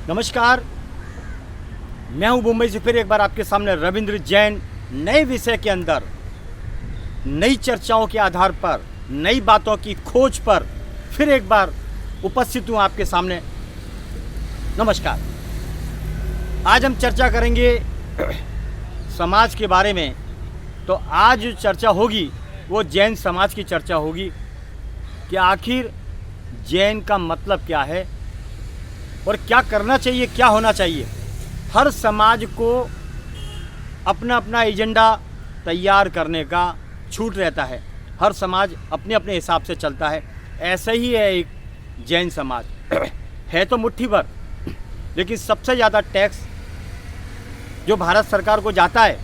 नमस्कार, मैं हूं मुंबई से फिर एक बार आपके सामने रविंद्र जैन नए विषय के अंदर नई चर्चाओं के आधार पर नई बातों की खोज पर फिर एक बार उपस्थित हूं आपके सामने। नमस्कार। आज हम चर्चा करेंगे समाज के बारे में। तो आज जो चर्चा होगी वो जैन समाज की चर्चा होगी कि आखिर जैन का मतलब क्या है और क्या करना चाहिए, क्या होना चाहिए। हर समाज को अपना अपना एजेंडा तैयार करने का छूट रहता है। हर समाज अपने अपने हिसाब से चलता है। ऐसा ही है एक जैन समाज है तो मुट्ठी भर, लेकिन सबसे ज़्यादा टैक्स जो भारत सरकार को जाता है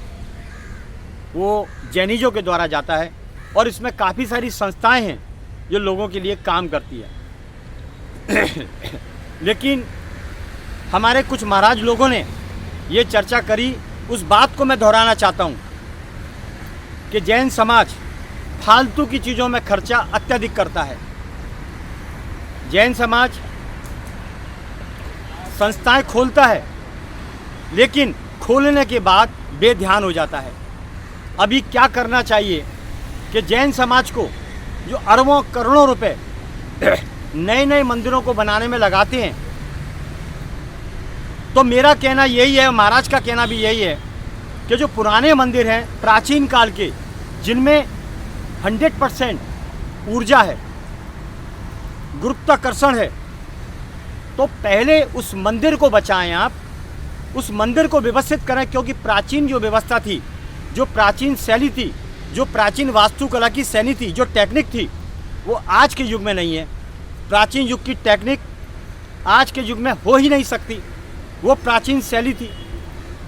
वो जैनियों के द्वारा जाता है। और इसमें काफ़ी सारी संस्थाएं हैं जो लोगों के लिए काम करती है। लेकिन हमारे कुछ महाराज लोगों ने ये चर्चा करी, उस बात को मैं दोहराना चाहता हूँ कि जैन समाज फालतू की चीज़ों में खर्चा अत्यधिक करता है। जैन समाज संस्थाएं खोलता है, लेकिन खोलने के बाद बेध्यान हो जाता है। अभी क्या करना चाहिए कि जैन समाज को जो अरबों करोड़ों रुपए नए नए मंदिरों को बनाने में लगाते हैं, तो मेरा कहना यही है, महाराज का कहना भी यही है कि जो पुराने मंदिर हैं प्राचीन काल के, जिनमें 100% ऊर्जा है, गुरुत्वाकर्षण है, तो पहले उस मंदिर को बचाएं आप, उस मंदिर को व्यवस्थित करें। क्योंकि प्राचीन जो व्यवस्था थी, जो प्राचीन शैली थी, जो प्राचीन वास्तुकला की शैली थी, जो टेक्निक थी, वो आज के युग में नहीं है। प्राचीन युग की टेक्निक आज के युग में हो ही नहीं सकती, वो प्राचीन शैली थी।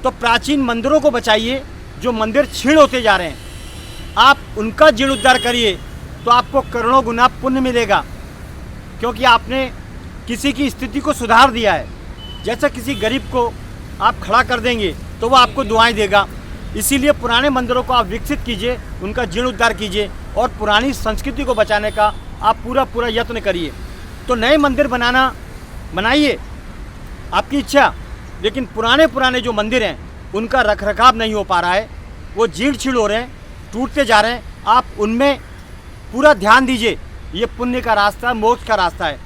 तो प्राचीन मंदिरों को बचाइए। जो मंदिर क्षीण होते जा रहे हैं, आप उनका जीर्णोद्धार करिए, तो आपको करोड़ों गुना पुण्य मिलेगा, क्योंकि आपने किसी की स्थिति को सुधार दिया है। जैसा किसी गरीब को आप खड़ा कर देंगे तो वो आपको दुआएं देगा। इसीलिए पुराने मंदिरों को आप विकसित कीजिए, उनका जीर्णोद्धार कीजिए और पुरानी संस्कृति को बचाने का आप पूरा यत्न करिए। तो नए मंदिर बनाइए, आपकी इच्छा, लेकिन पुराने जो मंदिर हैं उनका रखरखाव नहीं हो पा रहा है, वो जीर्ण शीर्ण हो रहे हैं, टूटते जा रहे हैं। आप उनमें पूरा ध्यान दीजिए। ये पुण्य का रास्ता, मोक्ष का रास्ता है।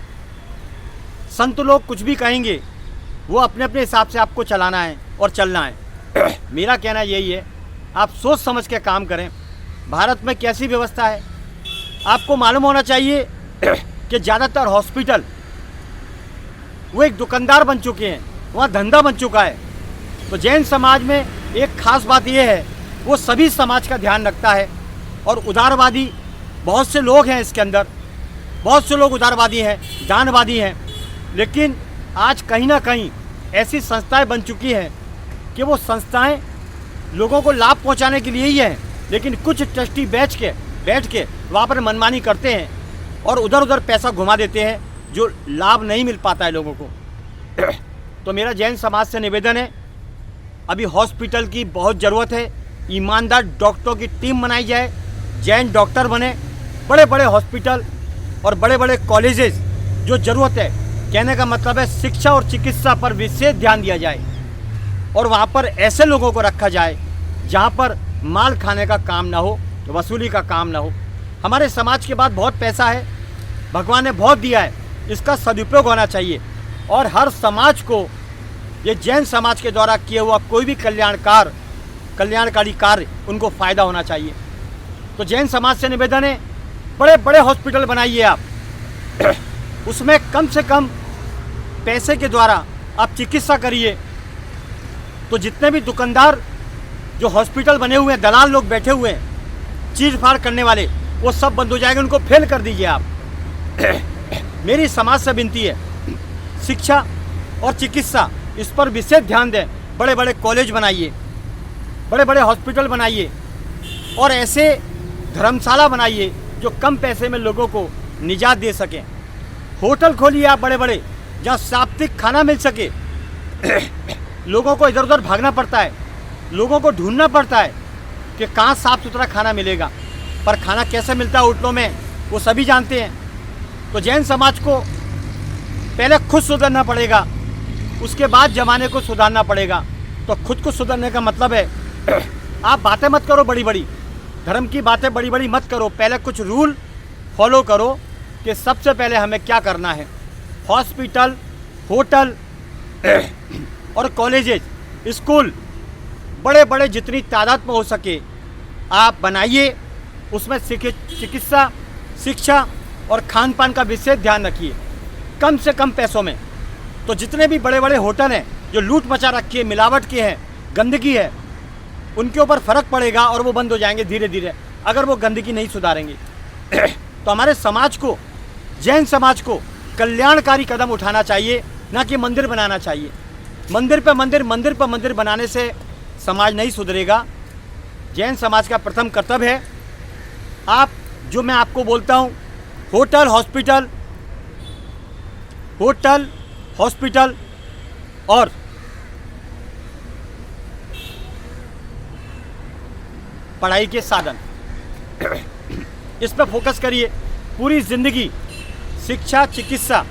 संत लोग कुछ भी कहेंगे, वो अपने अपने हिसाब से आपको चलाना है और चलना है। मेरा कहना यही है, आप सोच समझ के काम करें। भारत में कैसी व्यवस्था है आपको मालूम होना चाहिए कि ज़्यादातर हॉस्पिटल वो एक दुकानदार बन चुके हैं, वहाँ धंधा बन चुका है। तो जैन समाज में एक खास बात यह है, वो सभी समाज का ध्यान रखता है और उदारवादी बहुत से लोग हैं इसके अंदर, बहुत से लोग उदारवादी हैं, दानवादी हैं। लेकिन आज कहीं ना कहीं ऐसी संस्थाएं बन चुकी हैं कि वो संस्थाएं लोगों को लाभ पहुंचाने के लिए ही हैं, लेकिन कुछ ट्रस्टी बैठ के वहाँ पर मनमानी करते हैं और उधर उधर पैसा घुमा देते हैं, जो लाभ नहीं मिल पाता है लोगों को। तो मेरा जैन समाज से निवेदन है, अभी हॉस्पिटल की बहुत ज़रूरत है। ईमानदार डॉक्टरों की टीम बनाई जाए, जैन डॉक्टर बने, बड़े बड़े हॉस्पिटल और बड़े बड़े कॉलेजेस जो ज़रूरत है। कहने का मतलब है शिक्षा और चिकित्सा पर विशेष ध्यान दिया जाए और वहाँ पर ऐसे लोगों को रखा जाए जहाँ पर माल खाने का काम ना हो, वसूली का काम ना हो। हमारे समाज के पास बहुत पैसा है, भगवान ने बहुत दिया है, इसका सदुपयोग होना चाहिए। और हर समाज को ये जैन समाज के द्वारा किया हुआ कोई भी कल्याणकारी कार्य उनको फ़ायदा होना चाहिए। तो जैन समाज से निवेदन है, बड़े बड़े हॉस्पिटल बनाइए आप, उसमें कम से कम पैसे के द्वारा आप चिकित्सा करिए। तो जितने भी दुकानदार जो हॉस्पिटल बने हुए हैं, दलाल लोग बैठे हुए हैं चीर फाड़ करने वाले, वो सब बंद हो जाएंगे, उनको फेल कर दीजिए आप। मेरी समाज से विनती है, शिक्षा और चिकित्सा इस पर विशेष ध्यान दें। बड़े बड़े कॉलेज बनाइए, बड़े बड़े हॉस्पिटल बनाइए और ऐसे धर्मशाला बनाइए जो कम पैसे में लोगों को निजात दे सकें। होटल खोलिए आप बड़े बड़े, जहाँ सात्विक खाना मिल सके। लोगों को इधर उधर भागना पड़ता है, लोगों को ढूंढना पड़ता है कि कहाँ साफ़ सुथरा खाना मिलेगा, पर खाना कैसे मिलता है होटलों में वो सभी जानते हैं। तो जैन समाज को पहले खुद सुधरना पड़ेगा, उसके बाद ज़माने को सुधारना पड़ेगा। तो खुद को सुधारने का मतलब है आप बातें मत करो बड़ी बड़ी, धर्म की बातें बड़ी बड़ी मत करो, पहले कुछ रूल फॉलो करो कि सबसे पहले हमें क्या करना है। हॉस्पिटल, होटल और कॉलेजेस, स्कूल बड़े बड़े जितनी तादाद में हो सके आप बनाइए, उसमें चिकित्सा, शिक्षा और खान पान का विशेष ध्यान रखिए कम से कम पैसों में। तो जितने भी बड़े बड़े होटल हैं जो लूट मचा रखी है, मिलावट की है, गंदगी है, उनके ऊपर फ़र्क पड़ेगा और वो बंद हो जाएंगे धीरे धीरे, अगर वो गंदगी नहीं सुधारेंगे। तो हमारे समाज को, जैन समाज को कल्याणकारी कदम उठाना चाहिए, ना कि मंदिर बनाना चाहिए। मंदिर पे मंदिर, मंदिर पे मंदिर बनाने से समाज नहीं सुधरेगा। जैन समाज का प्रथम कर्तव्य है, आप जो मैं आपको बोलता हूँ, होटल हॉस्पिटल और पढ़ाई के साधन, इस पर फोकस करिए। पूरी ज़िंदगी शिक्षा, चिकित्सा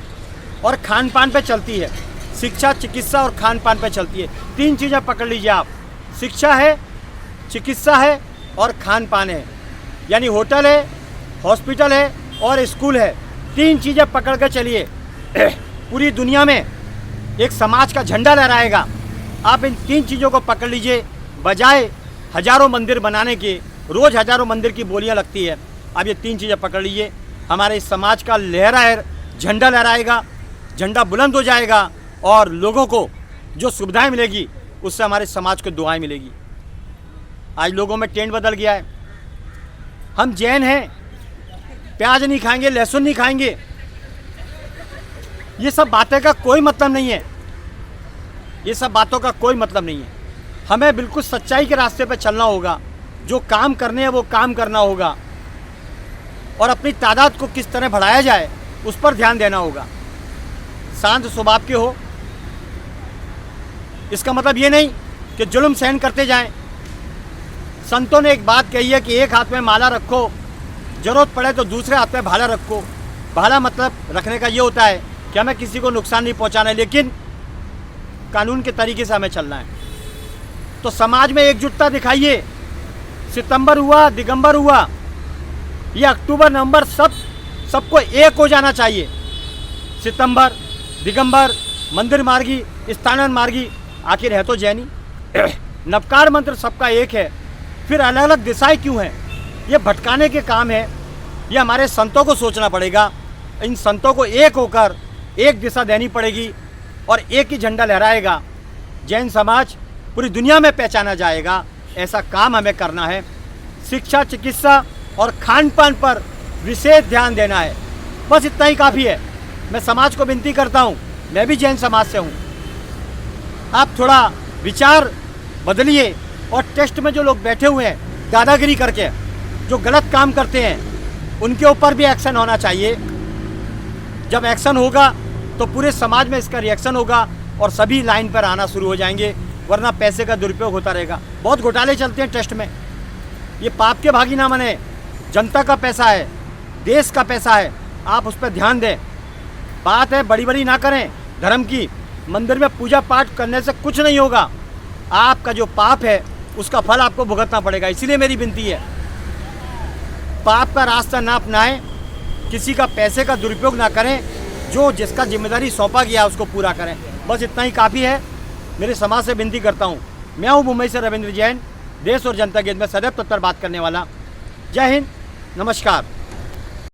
और खान पान पे चलती है। शिक्षा, चिकित्सा और खान पान पे चलती है। 3 चीज़ें पकड़ लीजिए आप, शिक्षा है, चिकित्सा है और खान पान है, यानी होटल है, हॉस्पिटल है और स्कूल है। 3 चीज़ें पकड़ कर चलिए, पूरी दुनिया में एक समाज का झंडा लहराएगा। आप इन 3 चीज़ों को पकड़ लीजिए, बजाय हज़ारों मंदिर बनाने के। रोज़ हज़ारों मंदिर की बोलियां लगती है, आप ये 3 चीज़ें पकड़ लीजिए, हमारे इस समाज का झंडा लहराएगा, झंडा बुलंद हो जाएगा और लोगों को जो सुविधाएं मिलेगी उससे हमारे समाज को दुआएं मिलेगी। आज लोगों में ट्रेंड बदल गया है, हम जैन हैं, प्याज नहीं खाएंगे, लहसुन नहीं खाएंगे। ये सब बातें का कोई मतलब नहीं है, ये सब बातों का कोई मतलब नहीं है। हमें बिल्कुल सच्चाई के रास्ते पर चलना होगा, जो काम करने हैं वो काम करना होगा और अपनी तादाद को किस तरह बढ़ाया जाए उस पर ध्यान देना होगा। शांत स्वभाव के हो, इसका मतलब ये नहीं कि जुल्म सहन करते जाएं। संतों ने एक बात कही है कि एक हाथ में माला रखो, ज़रूरत पड़े तो दूसरे हाथ में भाला रखो। भाला मतलब रखने का ये होता है कि हमें किसी को नुकसान नहीं पहुंचाना है, लेकिन कानून के तरीके से हमें चलना है। तो समाज में एकजुटता दिखाइए। सितंबर हुआ, दिगंबर हुआ, ये अक्टूबर, नवंबर सबको एक हो जाना चाहिए। सितंबर, दिगंबर, मंदिर मार्गी, स्थानन मार्गी, आखिर है तो जैनी। नवकार मंत्र सबका एक है, फिर अलग अलग दिशाएं क्यों हैं? ये भटकाने के काम है। ये हमारे संतों को सोचना पड़ेगा। इन संतों को एक होकर एक दिशा देनी पड़ेगी और एक ही झंडा लहराएगा। जैन समाज पूरी दुनिया में पहचाना जाएगा, ऐसा काम हमें करना है। शिक्षा, चिकित्सा और खान पान पर विशेष ध्यान देना है, बस इतना ही काफ़ी है। मैं समाज को विनती करता हूँ, मैं भी जैन समाज से हूँ, आप थोड़ा विचार बदलिए और टेस्ट में जो लोग बैठे हुए हैं दादागिरी करके, जो गलत काम करते हैं, उनके ऊपर भी एक्शन होना चाहिए। जब एक्शन होगा तो पूरे समाज में इसका रिएक्शन होगा और सभी लाइन पर आना शुरू हो जाएंगे, वरना पैसे का दुरुपयोग होता रहेगा। बहुत घोटाले चलते हैं टेस्ट में, ये पाप के भागी ना बने। जनता का पैसा है, देश का पैसा है, आप उस पर ध्यान दें। बात है बड़ी बड़ी ना करें धर्म की, मंदिर में पूजा पाठ करने से कुछ नहीं होगा। आपका जो पाप है उसका फल आपको भुगतना पड़ेगा। इसीलिए मेरी विनती है, पाप का रास्ता ना अपनाएं, किसी का पैसे का दुरुपयोग ना करें, जो जिसका जिम्मेदारी सौंपा गया उसको पूरा करें। बस इतना ही काफ़ी है। मेरे समाज से विनती करता हूँ। मैं हूँ मुंबई से रविंद्र जैन, देश और जनता के हित में सदैव तत्पर बात करने वाला। जय हिंद, नमस्कार।